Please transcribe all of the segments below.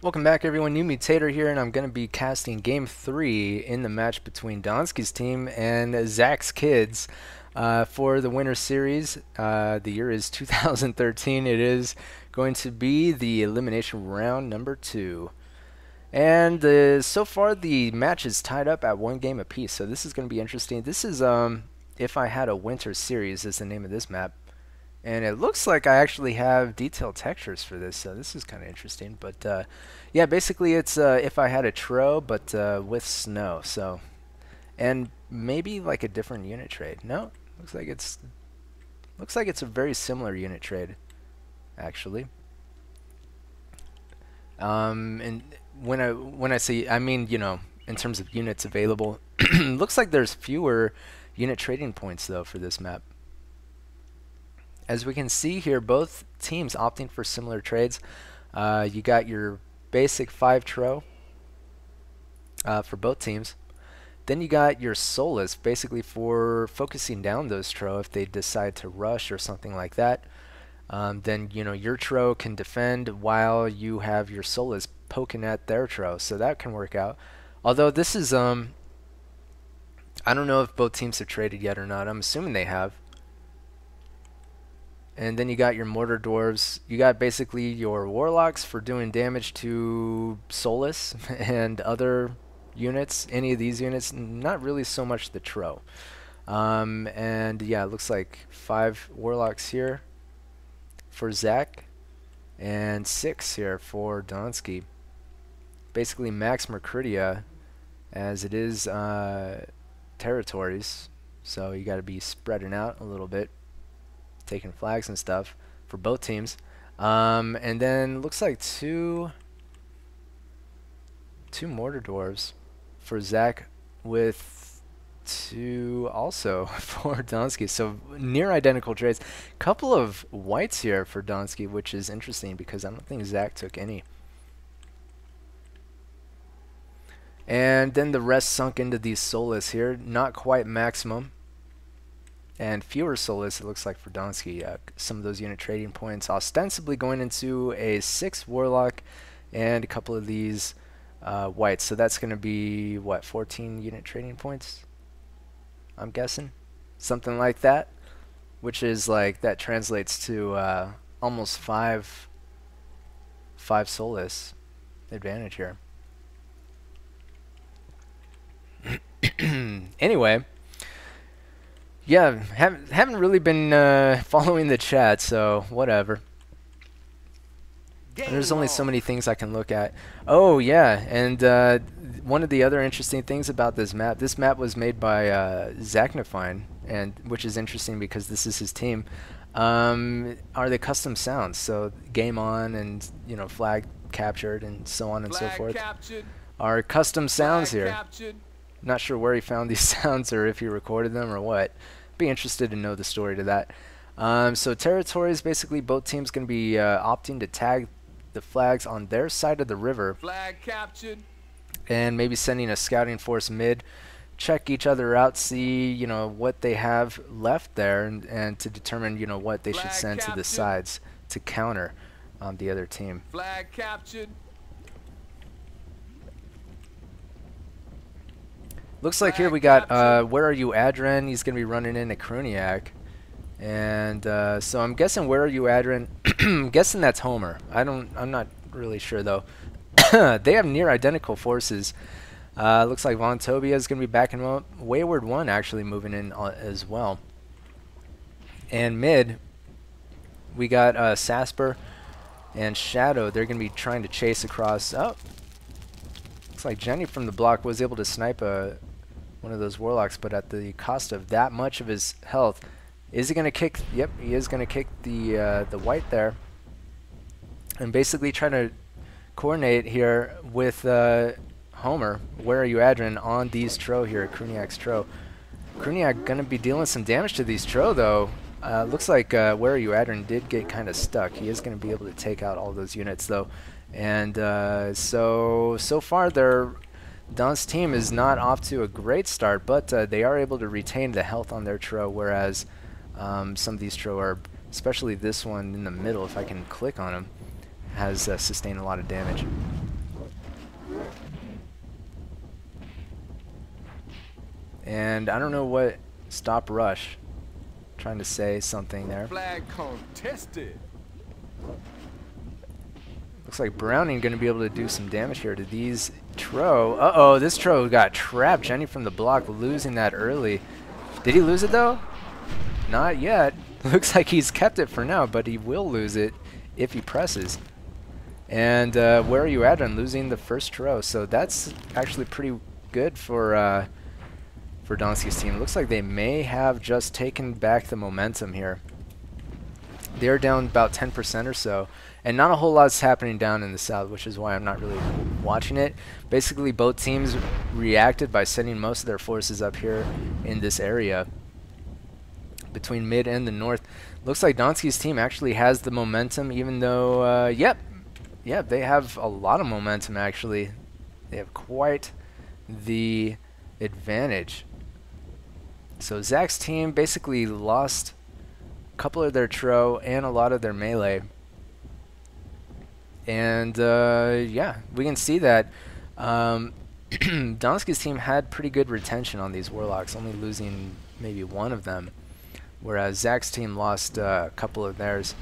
Welcome back everyone, New Mutator here, and I'm going to be casting Game 3 in the match between Dantski's team and Zach's Kids for the Winter Series. The year is 2013. It is going to be the elimination round number 2. And so far the match is tied up at 1 game apiece, so this is going to be interesting. This is If I Had a Winter Series is the name of this map. And it looks like I actually have detailed textures for this, so this is kind of interesting. But yeah, basically it's If I Had a Tro, but with snow. So, and maybe like a different unit trade. No, looks like it's a very similar unit trade, actually. And when I say, I mean, you know, in terms of units available, looks like there's fewer unit trading points though for this map. As we can see here, both teams opting for similar trades. You got your basic 5 Tro for both teams. Then you got your Solus, basically for focusing down those Tro if they decide to rush or something like that. Then you know your Tro can defend while you have your Solus poking at their Tro, so that can work out. Although this is I don't know if both teams have traded yet or not. I'm assuming they have. And then you got your Mortar Dwarves. You got basically your Warlocks for doing damage to Solus and other units. Any of these units, not really so much the Tro. And yeah, it looks like 5 Warlocks here for Zach and 6 here for Dantski. Basically max Mercuria, as it is territories, so you got to be spreading out a little bit, taking flags and stuff for both teams. And then looks like two Mortar Dwarves for Zach with 2 also for Dantski. So near identical trades. Couple of whites here for Dantski, which is interesting because I don't think Zach took any. And then the rest sunk into these Solus here. Not quite maximum. And fewer Solus, it looks like, for Dantski. Some of those unit trading points ostensibly going into a 6 Warlock and a couple of these whites. So that's going to be, what, 14 unit trading points? I'm guessing. Something like that. Which is like, that translates to almost 5 Solus advantage here. Anyway. Yeah, haven't really been following the chat, so whatever. There's only so many things I can look at. Oh yeah, and one of the other interesting things about this map was made by Zachnifine, and which is interesting because this is his team. Are the custom sounds? So game on, and you know, flag captured, and so on and so forth. Are custom sounds here. Not sure where he found these sounds or if he recorded them or what. Be interested to know the story to that. So territories, basically both teams going to be opting to tag the flags on their side of the river. Flag captured. And maybe sending a scouting force mid, check each other out, see, you know, what they have left there, and to determine, you know, what they should send to the sides to counter the other team. Flag captured. Looks like here we got Where Are You Adren? He's going to be running into Kruniak. And so I'm guessing Where Are You Adren? I'm guessing that's Homer. I'm not really sure though. They have near identical forces. Looks like Von Tobia is going to be backing up. Wayward 1 actually moving in as well. And mid, we got Sasper and Shadow. They're going to be trying to chase across. Oh, looks like Jenny from the block was able to snipe one of those Warlocks, but at the cost of that much of his health. Is he going to kick? Yep, he is going to kick the white there. And basically trying to coordinate here with Homer. Where Are You Adren on these Tro here, Kruniak's Tro. Kruniak going to be dealing some damage to these Tro though. Looks like Where Are You Adren did get kind of stuck. He is going to be able to take out all those units though. And so far Don's team is not off to a great start, but they are able to retain the health on their Tro, whereas some of these Tro are, especially this one in the middle, if I can click on him, has sustained a lot of damage. And I don't know what stop rush. Trying to say something there. Flag contested. Looks like Browning going to be able to do some damage here to these Tro. Uh-oh, this Tro got trapped. Jenny from the block losing that early. Did he lose it though? Not yet. Looks like he's kept it for now, but he will lose it if he presses. And where are you at on losing the first Tro? So that's actually pretty good for Dantski's team. Looks like they may have just taken back the momentum here. They're down about 10% or so. And not a whole lot's happening down in the south, which is why I'm not really watching it. Basically, both teams reacted by sending most of their forces up here in this area between mid and the north. Looks like Dantski's team actually has the momentum, even though, yep, they have a lot of momentum, actually. They have quite the advantage. So Zach's team basically lost a couple of their Tro and a lot of their melee. And yeah, we can see that Dantski's team had pretty good retention on these Warlocks, only losing maybe one of them, whereas Zach's team lost a couple of theirs.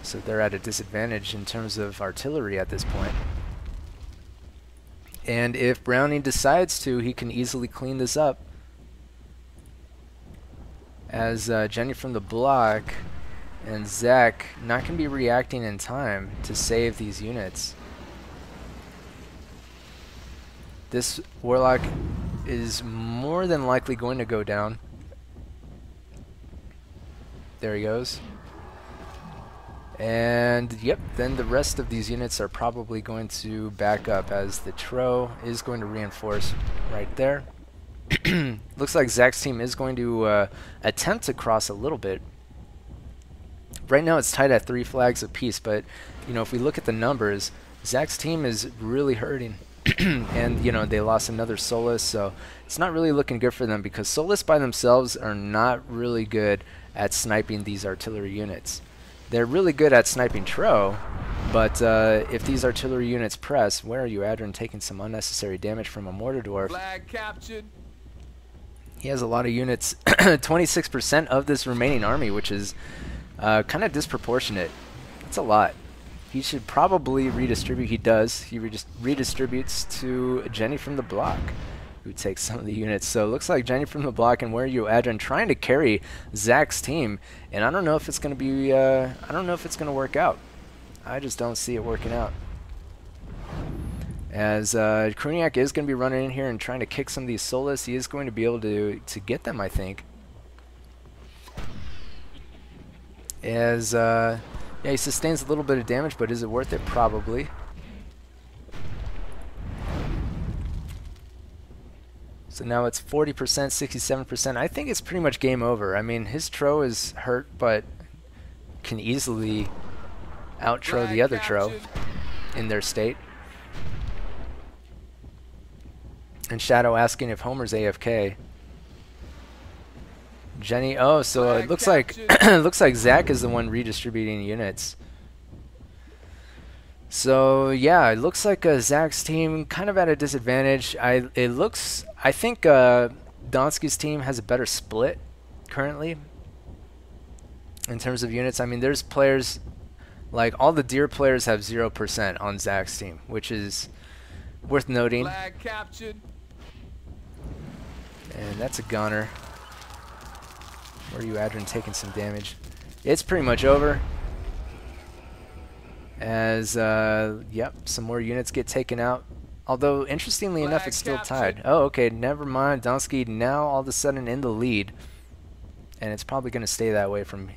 So they're at a disadvantage in terms of artillery at this point. And if Browning decides to, he can easily clean this up, as Jenny from the block and Zach not going to be reacting in time to save these units. This Warlock is more than likely going to go down. There he goes. And yep, then the rest of these units are probably going to back up, as the Tro is going to reinforce right there. Looks like Zach's team is going to attempt to cross a little bit. Right now it's tied at 3 flags apiece, but you know, if we look at the numbers, Zach's team is really hurting. And you know, they lost another Solus, so it's not really looking good for them, because Solus by themselves are not really good at sniping these artillery units. They're really good at sniping Tro, but if these artillery units press, where are you, Adrian, taking some unnecessary damage from a Mortar Dwarf? Flag captured. He has a lot of units, 26% of this remaining army, which is kind of disproportionate. It's a lot. He should probably redistribute. He does. He redistributes to Jenny from the block, who takes some of the units. So it looks like Jenny from the block and Where Are You, Adrian, trying to carry Zach's team. And I don't know if it's going to be, I don't know if it's going to work out. I just don't see it working out. As Kruniak is going to be running in here and trying to kick some of these Solus. He is going to be able to get them, I think. As yeah, he sustains a little bit of damage, but is it worth it? Probably. So now it's 40%, 67%. I think it's pretty much game over. I mean, his Tro is hurt, but can easily out-Tro the other Tro in their state. And Shadow asking if Homer's AFK. Jenny, oh, so it looks like looks like Zach is the one redistributing units. So yeah, it looks like Zach's team kind of at a disadvantage. I think Dantski's team has a better split currently in terms of units. I mean, there's players like all the Deer players have 0% on Zach's team, which is worth noting. Flag captured. And that's a gunner. Where are you, Adrian, taking some damage? It's pretty much over. As, yep, some more units get taken out. Although, interestingly enough, it's still tied. Oh, okay, never mind. Dantski now all of a sudden in the lead. And it's probably going to stay that way from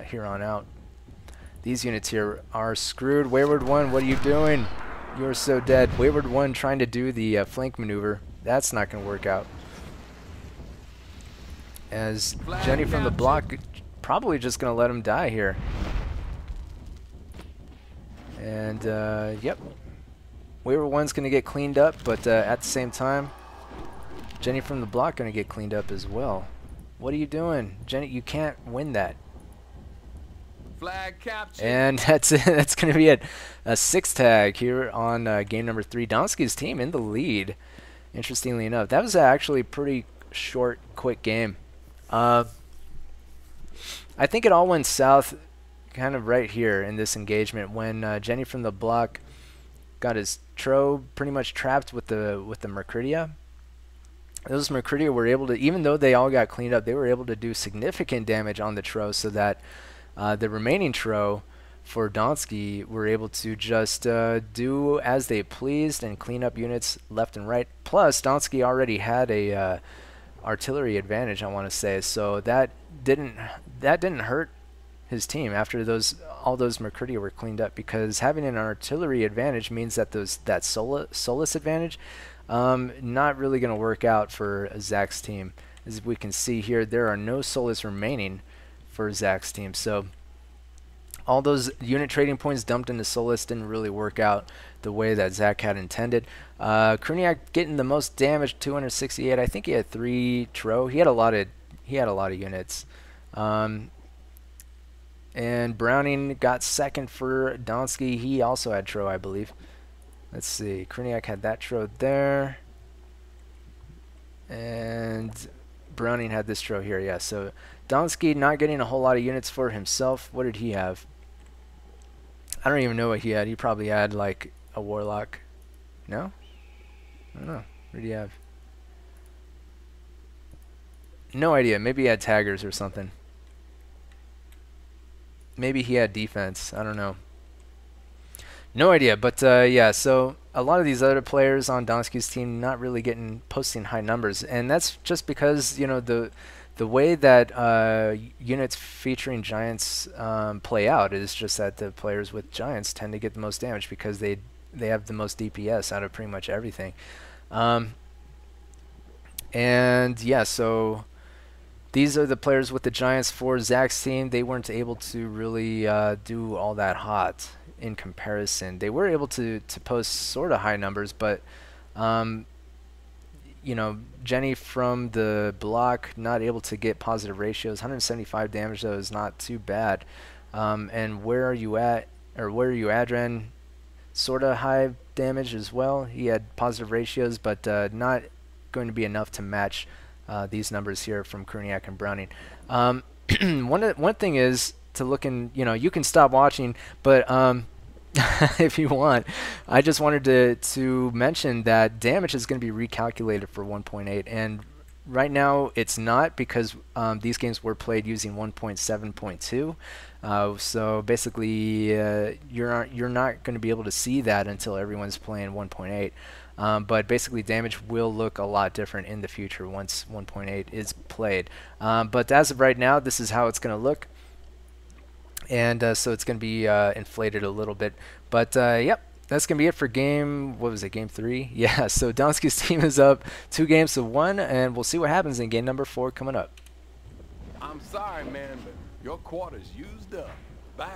here on out. These units here are screwed. Wayward One, what are you doing? You're so dead. Wayward One trying to do the flank maneuver. That's not going to work out. As Jenny from the block probably just going to let him die here. And, yep. Wayward One's going to get cleaned up, but at the same time, Jenny from the block going to get cleaned up as well. What are you doing? Jenny, you can't win that. Flag captured. And that's it. That's going to be it. A 6 tag here on game number 3. Dantski's team in the lead, interestingly enough. That was actually pretty short, quick game. Uh, I think it all went south kind of right here in this engagement when Jenny from the block got his Tro pretty much trapped with the Mercuridia. Those Mercuridia were able to, even though they all got cleaned up, they were able to do significant damage on the Tro, so that the remaining Tro for Dantski were able to just do as they pleased and clean up units left and right. Plus, Dantski already had a artillery advantage, I want to say, so that didn't hurt his team after all those Mercuridia were cleaned up, because having an artillery advantage means that that Solus advantage not really going to work out for Zach's team. As we can see here, there are no Solus remaining for Zach's team, so all those unit trading points dumped into Solus didn't really work out the way that Zach had intended. Kruniak getting the most damage, 268. I think he had 3 Tro. He had a lot of units. And Browning got second for Dantski. He also had Tro, I believe. Let's see. Kruniak had that Tro there. And Browning had this Tro here. Yeah, so Dantski not getting a whole lot of units for himself. What did he have? I don't even know what he had. He probably had like a Warlock. No? I don't know. What did he have? No idea. Maybe he had Taggers or something. Maybe he had defense. I don't know. No idea. But yeah, so a lot of these other players on Dantski's team not really posting high numbers, and that's just because, you know, the way that units featuring giants play out is just that the players with giants tend to get the most damage because they have the most DPS out of pretty much everything. And yeah, so these are the players with the giants for Zach's team. They weren't able to really do all that hot in comparison. They were able to post sort of high numbers, but you know, Jenny from the block not able to get positive ratios. 175 damage though is not too bad. And where are you at, or where are you, Adren? Sort of high damage as well. He had positive ratios, but not going to be enough to match these numbers here from Kruniak and Browning. One thing is to look in. You know, you can stop watching, but if you want, I just wanted to mention that damage is going to be recalculated for 1.8, and right now it's not, because these games were played using 1.7.2. So basically, you're not going to be able to see that until everyone's playing 1.8. But basically, damage will look a lot different in the future once 1.8 is played. But as of right now, this is how it's going to look. And so it's going to be inflated a little bit. But yep, that's going to be it for game, what was it, game 3? Yeah, so Dantski's team is up 2 games to 1, and we'll see what happens in game number 4 coming up. I'm sorry, man, but your quarter's used up. Bye.